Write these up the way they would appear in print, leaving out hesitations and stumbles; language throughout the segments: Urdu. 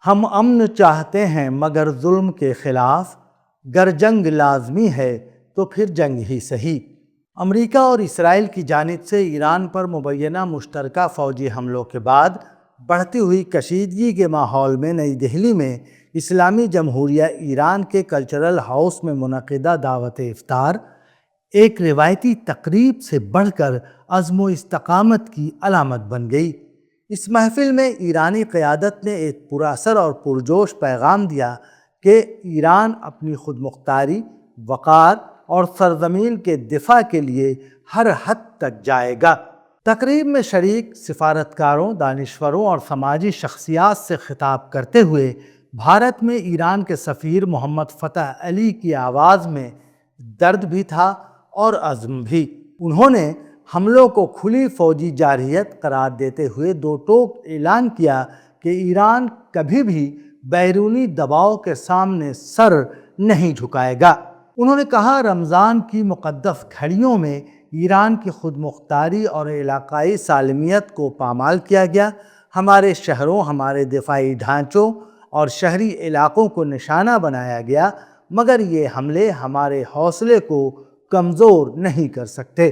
ہم امن چاہتے ہیں مگر ظلم کے خلاف، گر جنگ لازمی ہے تو پھر جنگ ہی صحیح۔ امریکہ اور اسرائیل کی جانب سے ایران پر مبینہ مشترکہ فوجی حملوں کے بعد بڑھتی ہوئی کشیدگی کے ماحول میں نئی دہلی میں اسلامی جمہوریہ ایران کے کلچرل ہاؤس میں منعقدہ دعوت افطار ایک روایتی تقریب سے بڑھ کر عزم و استقامت کی علامت بن گئی۔ اس محفل میں ایرانی قیادت نے ایک پراثر اور پرجوش پیغام دیا کہ ایران اپنی خود مختاری، وقار اور سرزمین کے دفاع کے لیے ہر حد تک جائے گا۔ تقریب میں شریک سفارتکاروں، دانشوروں اور سماجی شخصیات سے خطاب کرتے ہوئے بھارت میں ایران کے سفیر محمد فتح علی کی آواز میں درد بھی تھا اور عزم بھی۔ انہوں نے حملوں کو کھلی فوجی جارحیت قرار دیتے ہوئے دو ٹوک اعلان کیا کہ ایران کبھی بھی بیرونی دباؤ کے سامنے سر نہیں جھکائے گا۔ انہوں نے کہا، رمضان کی مقدس گھڑیوں میں ایران کی خود مختاری اور علاقائی سالمیت کو پامال کیا گیا۔ ہمارے شہروں، ہمارے دفاعی ڈھانچوں اور شہری علاقوں کو نشانہ بنایا گیا، مگر یہ حملے ہمارے حوصلے کو کمزور نہیں کر سکتے۔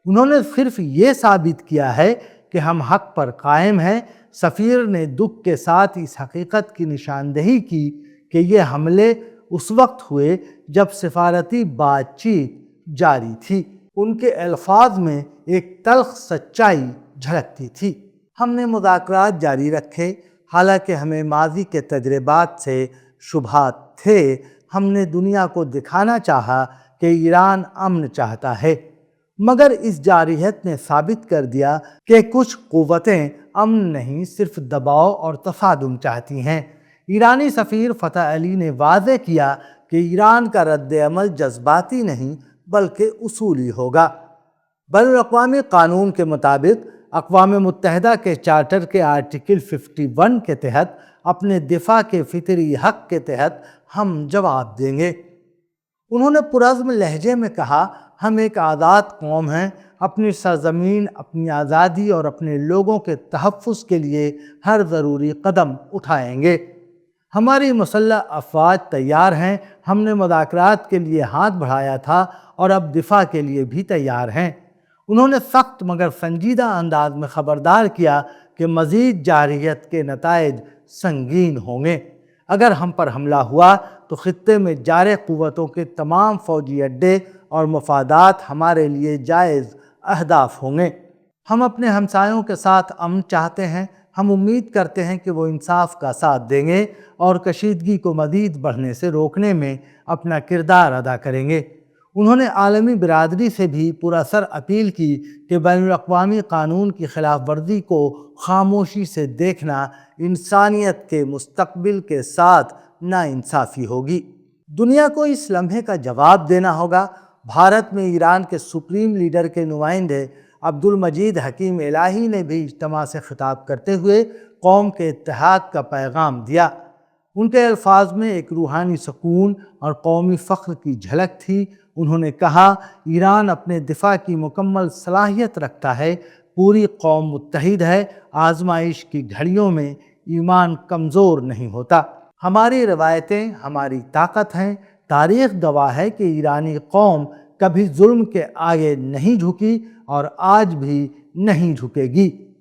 انہوں نے صرف یہ ثابت کیا ہے کہ ہم حق پر قائم ہیں۔ سفیر نے دکھ کے ساتھ اس حقیقت کی نشاندہی کی کہ یہ حملے اس وقت ہوئے جب سفارتی بات چیت جاری تھی۔ ان کے الفاظ میں ایک تلخ سچائی جھلکتی تھی۔ ہم نے مذاکرات جاری رکھے، حالانکہ ہمیں ماضی کے تجربات سے شبہات تھے۔ ہم نے دنیا کو دکھانا چاہا کہ ایران امن چاہتا ہے، مگر اس جارحیت نے ثابت کر دیا کہ کچھ قوتیں امن نہیں، صرف دباؤ اور تصادم چاہتی ہیں۔ ایرانی سفیر فتح علی نے واضح کیا کہ ایران کا رد عمل جذباتی نہیں بلکہ اصولی ہوگا۔ بین الاقوامی قانون کے مطابق اقوام متحدہ کے چارٹر کے آرٹیکل 51 کے تحت اپنے دفاع کے فطری حق کے تحت ہم جواب دیں گے۔ انہوں نے پرعزم لہجے میں کہا، ہم ایک آزاد قوم ہیں، اپنی سرزمین، اپنی آزادی اور اپنے لوگوں کے تحفظ کے لیے ہر ضروری قدم اٹھائیں گے۔ ہماری مسلح افواج تیار ہیں، ہم نے مذاکرات کے لیے ہاتھ بڑھایا تھا اور اب دفاع کے لیے بھی تیار ہیں۔ انہوں نے سخت مگر سنجیدہ انداز میں خبردار کیا کہ مزید جارحیت کے نتائج سنگین ہوں گے۔ اگر ہم پر حملہ ہوا تو خطے میں جارح قوتوں کے تمام فوجی اڈے اور مفادات ہمارے لیے جائز اہداف ہوں گے۔ ہم اپنے ہمسایوں کے ساتھ امن چاہتے ہیں۔ ہم امید کرتے ہیں کہ وہ انصاف کا ساتھ دیں گے اور کشیدگی کو مزید بڑھنے سے روکنے میں اپنا کردار ادا کریں گے۔ انہوں نے عالمی برادری سے بھی پراثر اپیل کی کہ بین الاقوامی قانون کی خلاف ورزی کو خاموشی سے دیکھنا انسانیت کے مستقبل کے ساتھ ناانصافی ہوگی۔ دنیا کو اس لمحے کا جواب دینا ہوگا۔ بھارت میں ایران کے سپریم لیڈر کے نمائندے عبد المجید حکیم الہی نے بھی اجتماع سے خطاب کرتے ہوئے قوم کے اتحاد کا پیغام دیا۔ ان کے الفاظ میں ایک روحانی سکون اور قومی فخر کی جھلک تھی۔ انہوں نے کہا، ایران اپنے دفاع کی مکمل صلاحیت رکھتا ہے، پوری قوم متحد ہے، آزمائش کی گھڑیوں میں ایمان کمزور نہیں ہوتا۔ ہماری روایتیں ہماری طاقت ہیں۔ تاریخ گواہ ہے کہ ایرانی قوم کبھی ظلم کے آگے نہیں جھکی اور آج بھی نہیں جھکے گی۔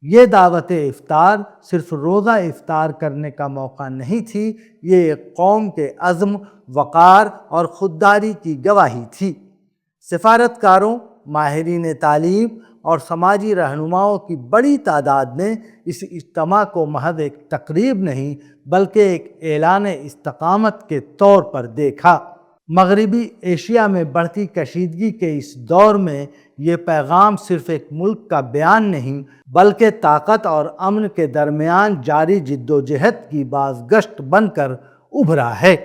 یہ دعوت افطار صرف روزہ افطار کرنے کا موقع نہیں تھی، یہ ایک قوم کے عزم، وقار اور خودداری کی گواہی تھی۔ سفارتکاروں، ماہرین تعلیم اور سماجی رہنماؤں کی بڑی تعداد نے اس اجتماع کو محض ایک تقریب نہیں بلکہ ایک اعلان استقامت کے طور پر دیکھا۔ مغربی ایشیا میں بڑھتی کشیدگی کے اس دور میں یہ پیغام صرف ایک ملک کا بیان نہیں بلکہ طاقت اور امن کے درمیان جاری جدوجہد کی بازگشت بن کر ابھرا ہے۔